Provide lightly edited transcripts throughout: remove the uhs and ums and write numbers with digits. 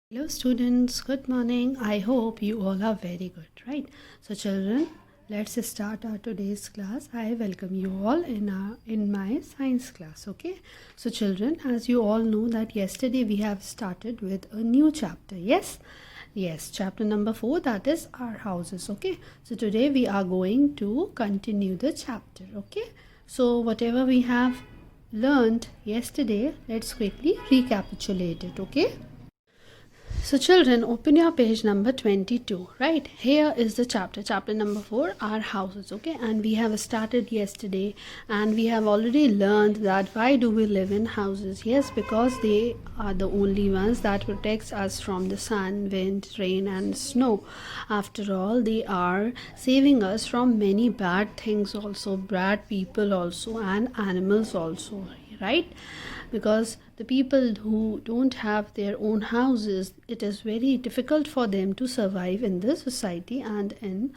Hello students, good morning. I hope you all are very good, right? So children, let's start our today's class. I welcome you all in my science class, okay? So children, as you all know that yesterday we have started with a new chapter. Yes? Yes, chapter number 4, that is our houses, okay? So today we are going to continue the chapter, okay? So whatever we have learned yesterday, let's quickly recapitulate it, okay? So children, open your page number 22, right? Here is the chapter number 4, our houses, okay? And we have started yesterday and we have already learned that why do we live in houses? Yes, because they are the only ones that protects us from the sun, wind, rain and snow. After all, they are saving us from many bad things also, bad people also and animals also, right? Because the people who don't have their own houses, it is very difficult for them to survive in this society and in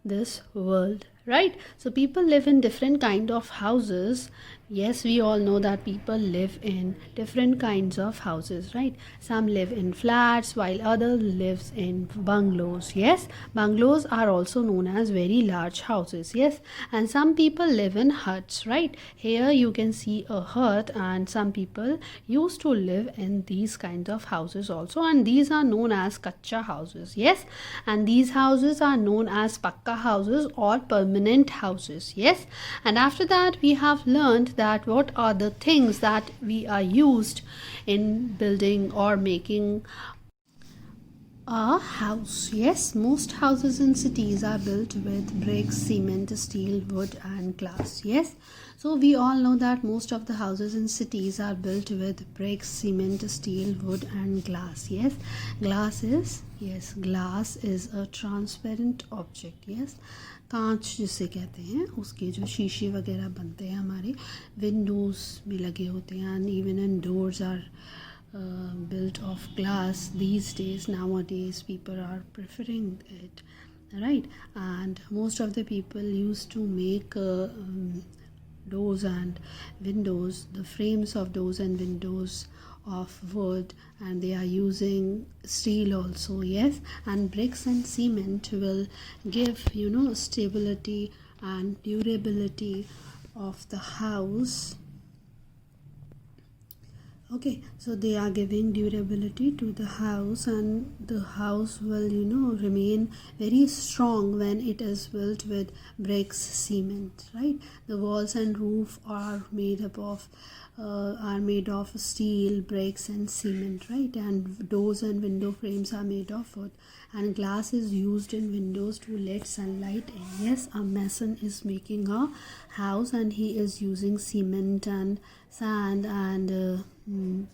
this world, right? So people live in different kind of houses. Yes, we all know that people live in different kinds of houses, right? Some live in flats while others lives in bungalows. Yes, bungalows are also known as very large houses. Yes, and some people live in huts, right? Here you can see a hut, and some people used to live in these kinds of houses also, and these are known as kacha houses. Yes, and these houses are known as pakka houses or permanent houses. Yes, and after that we have learned that what are the things that we are used in building or making a house. Yes, most houses in cities are built with bricks, cement, steel, wood, and glass. Yes, so we all know that most of the houses in cities are built with bricks, cement, steel, wood, and glass. Yes, glass is a transparent object. Yes, कांच जिसे कहते हैं, उसके जो शीशे वगैरह बनते हैं हमारे विंडोज़ में लगे होते हैं, and even and doors are built of glass. These days, nowadays, people are preferring it, right? And most of the people used to make doors and windows, the frames of doors and windows of wood, and they are using steel also. Yes, and bricks and cement will give stability and durability of the house. Okay, so they are giving durability to the house, and the house will remain very strong when it is built with bricks, cement, right? The walls and roof are made up of steel, bricks and cement, right? And doors and window frames are made of wood, and glass is used in windows to let sunlight in. Yes, a mason is making a house and he is using cement and sand and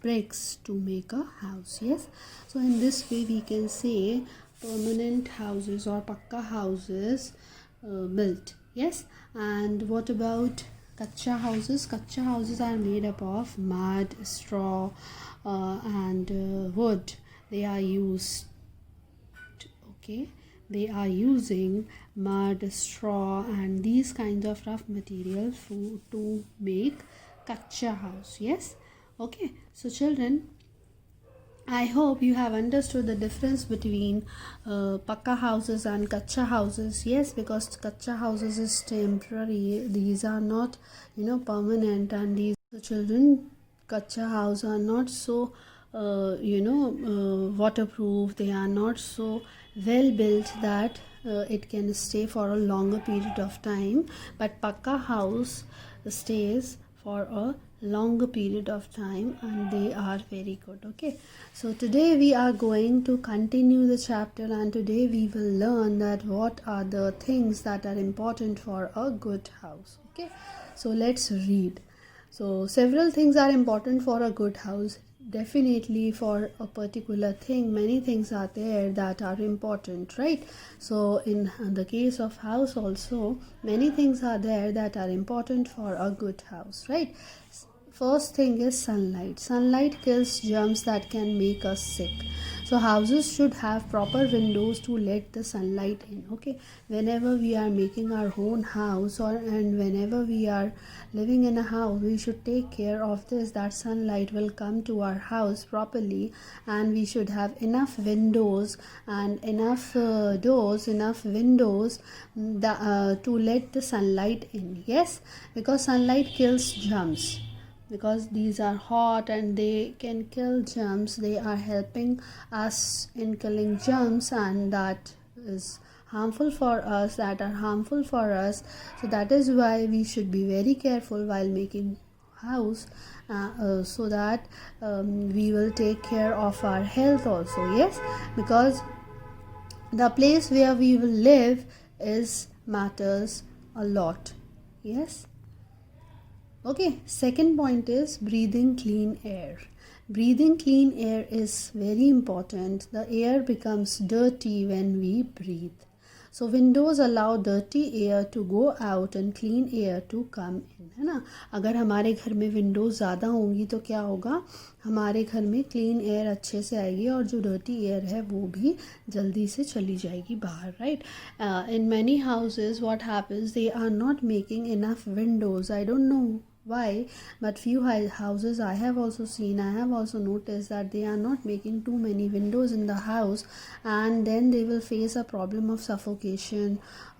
bricks to make a house. Yes, so in this way we can say permanent houses or pakka houses built. Yes, and what about kacha houses? Kacha houses are made up of mud, straw, and wood. They are used, okay, they are using mud, straw and these kinds of rough material to make kacha house. Yes, okay, so children, I hope you have understood the difference between pakka houses and kacha houses. Yes, because kacha houses is temporary, these are not permanent, and these children, kacha house are not so waterproof, they are not so well built that it can stay for a longer period of time, but pakka house stays for a longer period of time and they are very good. Okay, so today we are going to continue the chapter, and today we will learn that what are the things that are important for a good house. Okay, so let's read. So several things are important for a good house. Definitely for a particular thing, many things are there that are important, right? So in the case of house also, many things are there that are important for a good house, right? First thing is sunlight. Sunlight kills germs that can make us sick. So houses should have proper windows to let the sunlight in. Okay, whenever we are making our own house, and whenever we are living in a house, we should take care of this, that sunlight will come to our house properly, and we should have enough windows and enough doors, enough windows, to let the sunlight in. Yes, because sunlight kills germs, because these are hot and they can kill germs. They are helping us in killing germs, and that is harmful for us, so that is why we should be very careful while making house, so that we will take care of our health also. Yes, because the place where we will live is matters a lot. Yes. Okay, second point is breathing clean air. Breathing clean air is very important. The air becomes dirty when we breathe. So windows allow dirty air to go out and clean air to come in, है ना. अगर हमारे घर में Windows ज़्यादा होंगी तो क्या होगा, हमारे घर में क्लीन एयर अच्छे से आएगी और जो डर्टी एयर है वो भी जल्दी से चली जाएगी बाहर, right. In many houses what happens, they are not making enough windows. I don't know why, but few houses I have also seen, I have also noticed that they are not making too many windows in the house, and then they will face a problem of suffocation,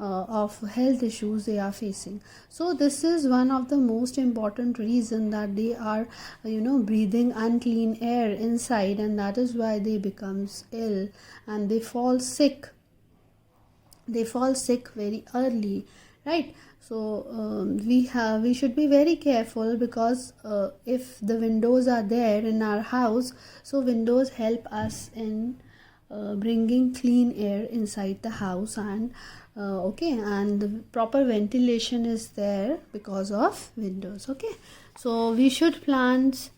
of health issues they are facing. So this is one of the most important reason that they are breathing unclean air inside, and that is why they becomes ill and they fall sick very early, right. So we should be very careful, because if the windows are there in our house, so windows help us in bringing clean air inside the house, and and the proper ventilation is there because of windows. Okay, so we should plant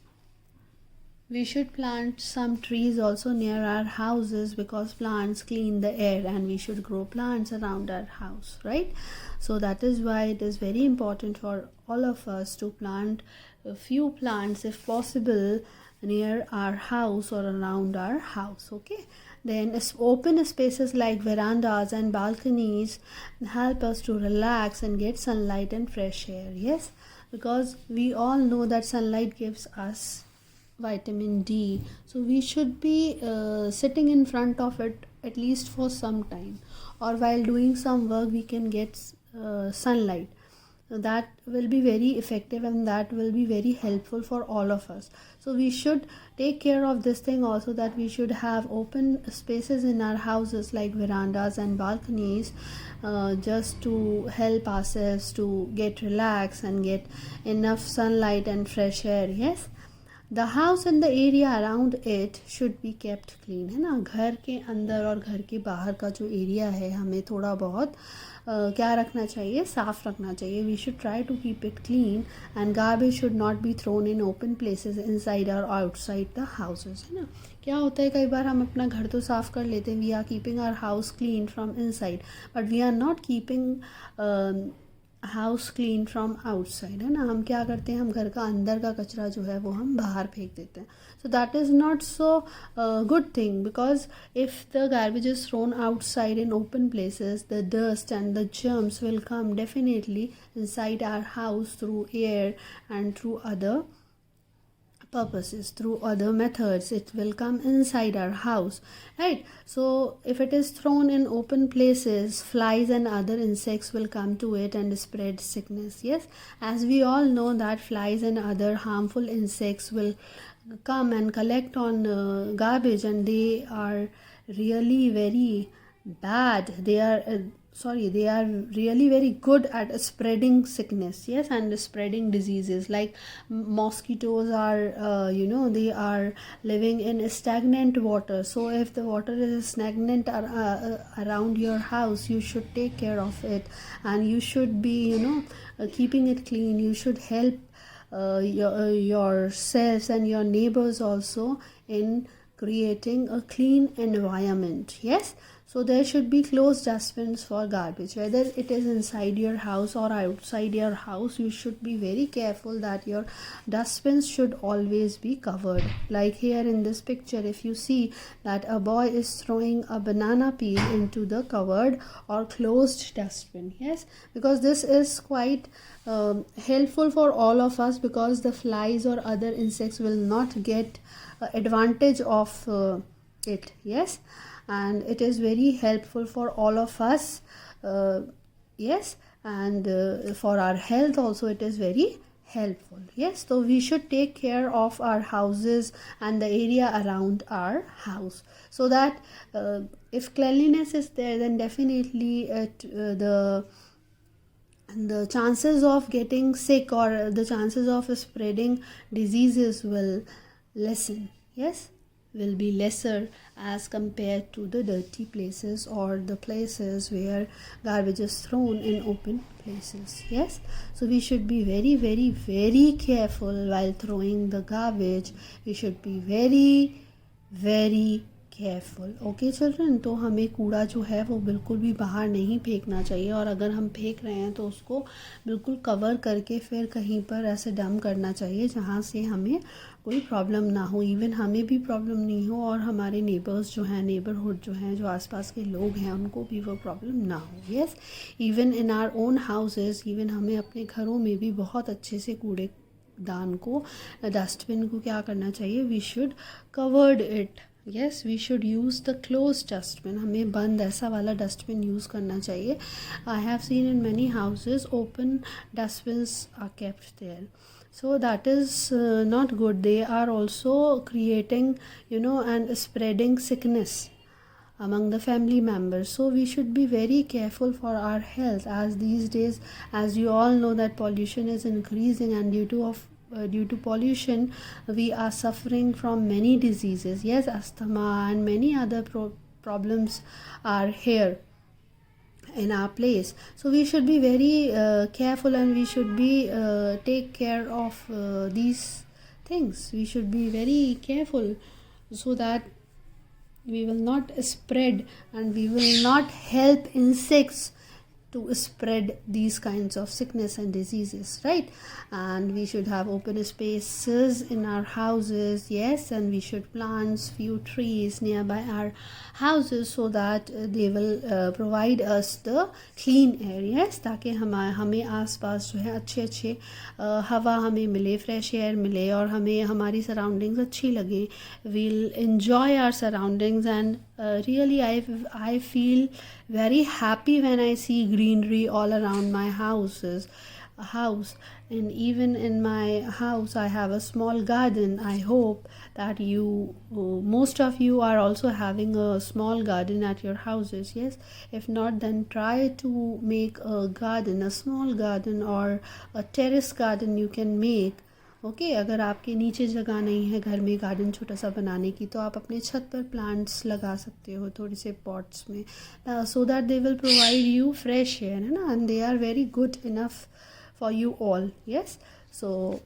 some trees also near our houses, because plants clean the air, and we should grow plants around our house, right. So that is why it is very important for all of us to plant a few plants if possible near our house or around our house. Okay, then open spaces like verandas and balconies help us to relax and get sunlight and fresh air. Yes, because we all know that sunlight gives us vitamin D, so we should be sitting in front of it at least for some time, or while doing some work we can get sunlight. So that will be very effective, and that will be very helpful for all of us. So we should take care of this thing also, that we should have open spaces in our houses like verandas and balconies, just to help ourselves to get relaxed and get enough sunlight and fresh air. Yes, the house and the area around it should be kept clean, है ना. घर के अंदर और घर के बाहर का जो एरिया है हमें थोड़ा बहुत क्या रखना चाहिए, साफ़ रखना चाहिए. We should try to keep it clean, and garbage should not be thrown in open places inside और आउटसाइड द हाउसेस, है ना. क्या होता है, कई बार हम अपना घर तो साफ़ कर लेते हैं, we are keeping our house clean from inside, but we are not keeping house clean from outside, है ना. हम क्या करते हैं, हम घर का अंदर का कचरा जो है वो हम बाहर फेंक देते हैं. So that is not so good thing, because if the garbage is thrown outside in open places, the dust and the germs will come definitely inside our house through air and through other purposes, through other methods. It will come inside our house, right. So if it is thrown in open places, flies and other insects will come to it and spread sickness. Yes, as we all know that flies and other harmful insects will come and collect on garbage, and they are really very bad. They are really very good at spreading sickness. Yes, and spreading diseases, like mosquitoes are they are living in stagnant water. So if the water is stagnant around your house, you should take care of it, and you should be keeping it clean. You should help yourselves and your neighbors also in creating a clean environment. Yes, So there should be closed dustbins for garbage, whether it is inside your house or outside your house. You should be very careful that your dustbins should always be covered. Like here in this picture, if you see that a boy is throwing a banana peel into the covered or closed dustbin. Yes, because this is quite helpful for all of us, because the flies or other insects will not get advantage of it. Yes, and it is very helpful for all of us. Yes, and for our health also it is very helpful. Yes, so we should take care of our houses and the area around our house, so that if cleanliness is there, then definitely the chances of getting sick or the chances of spreading diseases will lessen. Yes, will be lesser as compared to the dirty places or the places where garbage is thrown in open places. Yes, so we should be very very very careful while throwing the garbage. We should be very very careful. Okay children, तो हमें कूड़ा जो है वो बिल्कुल भी बाहर नहीं फेंकना चाहिए, और अगर हम फेंक रहे हैं तो उसको बिल्कुल कवर करके फिर कहीं पर ऐसे डंप करना चाहिए जहाँ से हमें कोई प्रॉब्लम ना हो, इवन हमें भी प्रॉब्लम नहीं हो और हमारे नेबर्स जो हैं, नेबरहुड जो हैं, जो आसपास के लोग हैं, उनको भी वो प्रॉब्लम ना हो. Yes, even in our own houses, even हमें अपने घरों में भी बहुत अच्छे से कूड़े दान को, डस्टबिन को क्या करना चाहिए, we should covered it. Yes, we should use the close dustbin. हमें बंद ऐसा वाला डस्टबिन यूज़ करना चाहिए. I have seen in many houses open dustbins are kept there, so that is not good. They are also creating, and spreading sickness among the family members. So we should be very careful for our health, as these days, as you all know, that pollution is increasing, and due to pollution we are suffering from many diseases. Yes, asthma and many other problems are here in our place. So we should be very careful, and we should be take care of these things. We should be very careful so that we will not spread, and we will not help insects to spread these kinds of sickness and diseases, right? And we should have open spaces in our houses. Yes, and we should plant few trees nearby our houses, so that they will provide us the clean air. Yes, ताकि हमें आसपास जो है अच्छे हवा हमें मिले, fresh air मिले, और हमें हमारी सराउंडिंग्स अच्छी लगे. we'll enjoy our surroundings, and really I feel very happy when I see greenery all around my house. And even in my house I have a small garden. I hope that most of you are also having a small garden at your houses. Yes, if not, then try to make a garden, a small garden, or a terrace garden you can make. Okay, अगर आपके नीचे जगह नहीं है घर में garden छोटा सा बनाने की, तो आप अपने छत पर प्लांट्स लगा सकते हो थोड़े से पॉट्स में, so that they will provide you fresh air, है ना, and they are very good enough for you all. Yes, so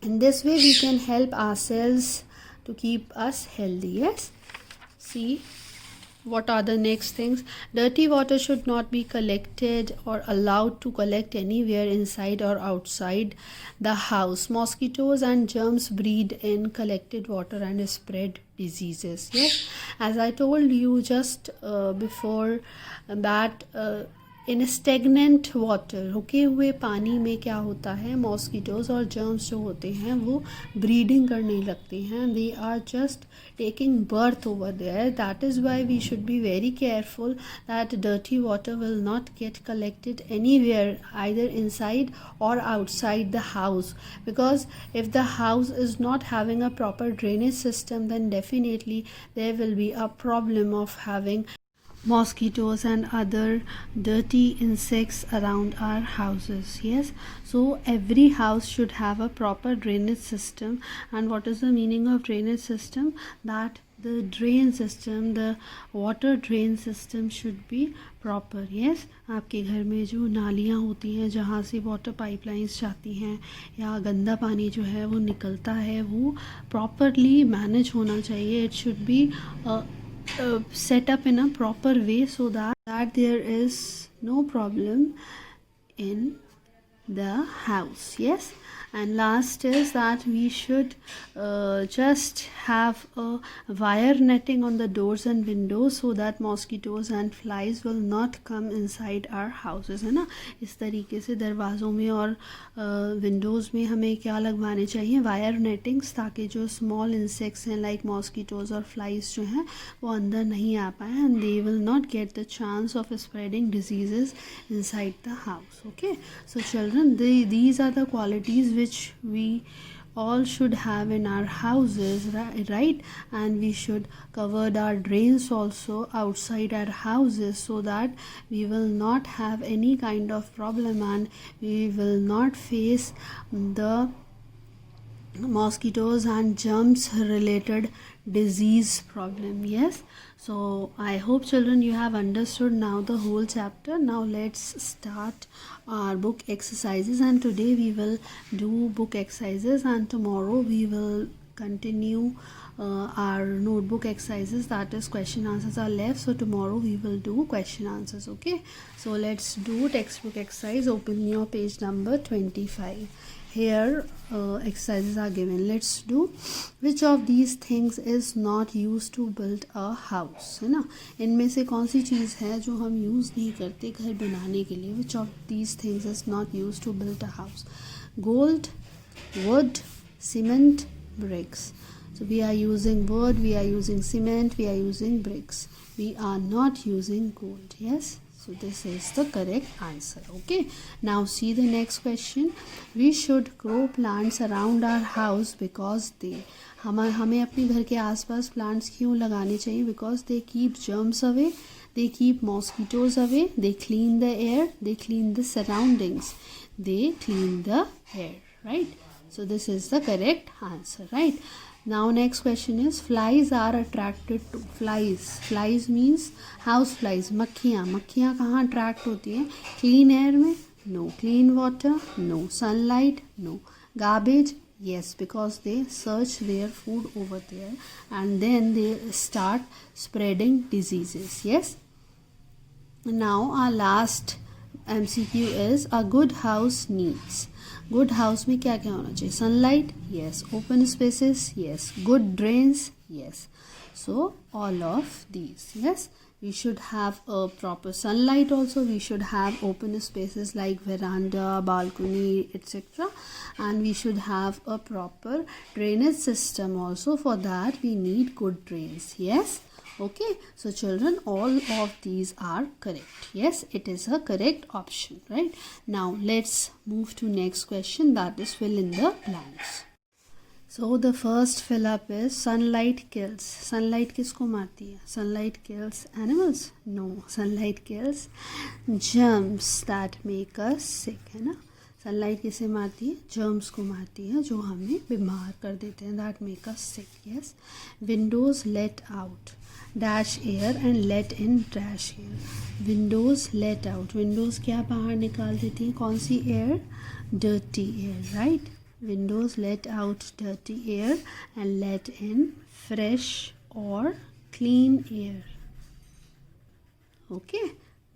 in this way we can help ourselves to keep us healthy. Yes, see what are the next things? Dirty water should not be collected or allowed to collect anywhere inside or outside the house. Mosquitoes and germs breed in collected water and spread diseases. Yes, as I told you just before that, in stagnant water, रुके हुए पानी में क्या होता है, mosquitoes और germs जो होते हैं वो ब्रीडिंग करने लगते हैं. They are just taking birth over there. That is why we should be very careful that dirty water will not get collected anywhere, either inside और outside the house, because if the house is not having a proper drainage system, then definitely there will be a problem of having mosquitoes and other dirty insects around our houses. Yes, so every house should have a proper drainage system. And what is the meaning of drainage system? That the drain system, the water drain system should be proper. Yes, आपके घर में जो नालियाँ होती हैं जहाँ से water pipelines जाती हैं या गंदा पानी जो है वो निकलता है, वो प्रॉपरली मैनेज होना चाहिए. It should be set up in a proper way so that there is no problem in the house. Yes, and last is that we should just have a wire netting on the doors and windows so that mosquitoes and flies will not come inside our houses, है ना. इस तरीके से दरवाज़ों में और Windows में हमें क्या लगवाने चाहिए, वायर नेटिंग्स, ताकि जो स्मॉल इंसेक्ट्स हैं लाइक मॉस्किटोज़ और फ्लाइज जो हैं वो अंदर नहीं आ पाए, and they will not get the chance of spreading diseases inside the house. Okay, so children, these are the qualities which we all should have in our houses, right? And we should cover our drains also outside our houses so that we will not have any kind of problem and we will not face the mosquitoes and germs related disease problem. Yes, so I hope children you have understood now the whole chapter. Now let's start our book exercises, and today we will do book exercises and tomorrow we will continue our notebook exercises, that is question answers are left, so tomorrow we will do question answers. Okay, so let's do textbook exercise. Open your page number 25. Here exercises are given. Let's do which of these things is not used to build a house, है ना. इनमें से कौन सी चीज़ है जो हम use नहीं करते घर बनाने के लिए. which of these things is not used to build a house? Gold, wood, cement, bricks. So we are using wood, we are using cement, we are using bricks. We are not using gold. Yes, so this is the correct answer. Okay, now see the next question. We should grow plants around our house because they, हमें अपने घर के आसपास plants क्यों लगाने चाहिए? Because they keep germs away, they keep mosquitoes away, they clean the air, they clean the surroundings, they clean the air, right? So this is the correct answer, right? Now next question is, flies are attracted to. Flies means house flies. मक्खियाँ कहाँ attract होती हैं? Clean air में? No. Clean water? No. Sunlight? No. Garbage? Yes, because they search their food over there and then they start spreading diseases. Yes. Now our last MCQ is, a good house needs. Good house में क्या क्या होना चाहिए? Sunlight, yes. Open spaces, yes. Good drains, yes. So all of these, yes. We should have a proper sunlight also. We should have open spaces like veranda, balcony, etc. And we should have a proper drainage system also. For that we need good drains. Yes. Okay, so children, all of these are correct. Yes, it is a correct option, right? Now let's move to next question, that is fill in the blanks. So the first fill up is, sunlight kills. Sunlight किसको मारती है? Sunlight kills animals? No, sunlight kills germs that make us sick, है ना. Sunlight किसे मारती है? Germs को मारती है जो हमें बीमार कर देते हैं, that make us sick. Yes. Windows let out dash air and let in dash air. Windows let out, windows क्या बाहर निकाल देती हैं? कौन सी air? Dirty air, right. Windows let out dirty air and let in fresh और clean air. Okay,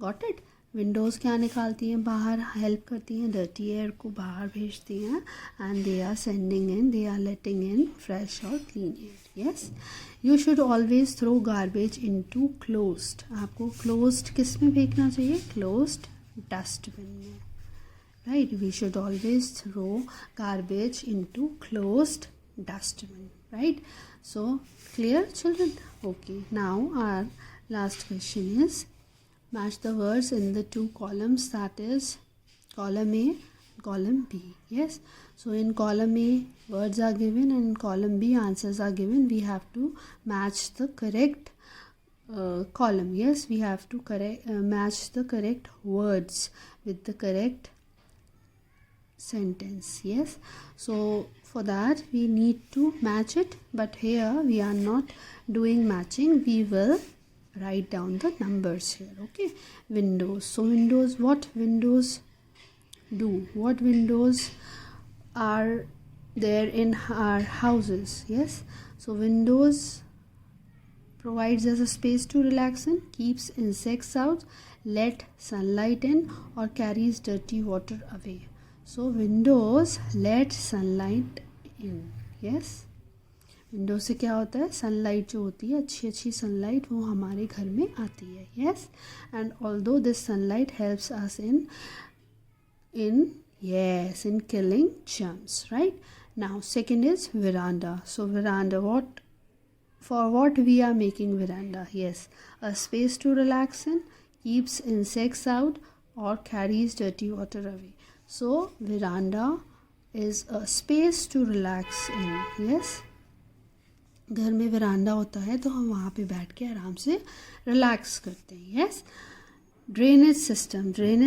got it. Windows क्या निकालती हैं बाहर? हेल्प करती हैं, डर्टी एयर को बाहर भेजती हैं, and they are sending in, they are letting in fresh और clean air. Yes. You should always throw garbage into closed. आपको क्लोज्ड किस में फेंकना चाहिए? क्लोज्ड डस्टबिन में, right. We should always throw garbage into closed dustbin, right. So clear children? Okay, now our last question is, match the words in the two columns, that is column A, column B. Yes, so in column A words are given and in column B answers are given. We have to match the correct column. Yes, we have to match the correct words with the correct sentence. Yes, so for that we need to match it, but here we are not doing matching. We will write down the numbers here. Okay, windows. So windows, what windows do? What windows are there in our houses? Yes, so windows provides us a space to relax in, keeps insects out, let sunlight in, or carries dirty water away. So windows let sunlight in. Yes, window से क्या होता है, sunlight जो होती है, अच्छी अच्छी sunlight वो हमारे घर में आती है. Yes, and although this sunlight helps us in killing germs, right? Now second is veranda. So veranda, what we are making veranda? Yes, a space to relax in, keeps insects out, or carries dirty water away. So veranda is a space to relax in. Yes, घर में वरांडा होता है तो हम वहाँ पे बैठ के आराम से रिलैक्स करते हैं. Yes, drainage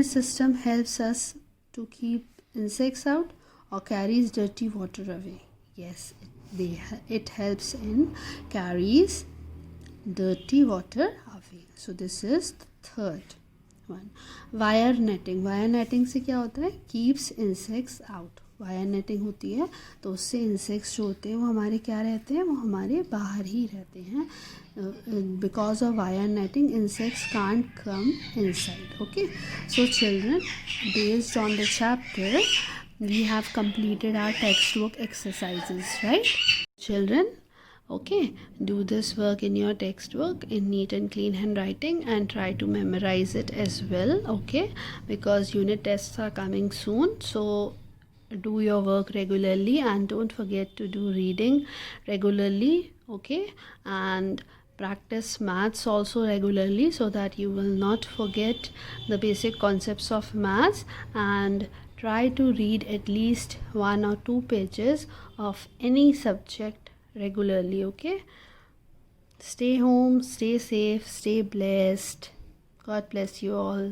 system helps us to keep insects out or carries dirty water away. Yes, it helps in carries dirty water away. So this is the third one. Wire netting से क्या होता है, keeps insects out. Wire netting होती है तो उससे insects जो होते हैं वो हमारे क्या रहते हैं, वो हमारे बाहर ही रहते हैं. Because of wire netting insects can't come inside. Okay, so children, based on the chapter we have completed our textbook exercises, right children? Okay, do this work in your textbook in neat and clean handwriting and try to memorize it as well. Okay, because unit tests are coming soon, so do your work regularly and don't forget to do reading regularly. Okay, and practice maths also regularly so that you will not forget the basic concepts of maths, and try to read at least 1 or 2 pages of any subject regularly. Okay, stay home, stay safe, stay blessed. God bless you all.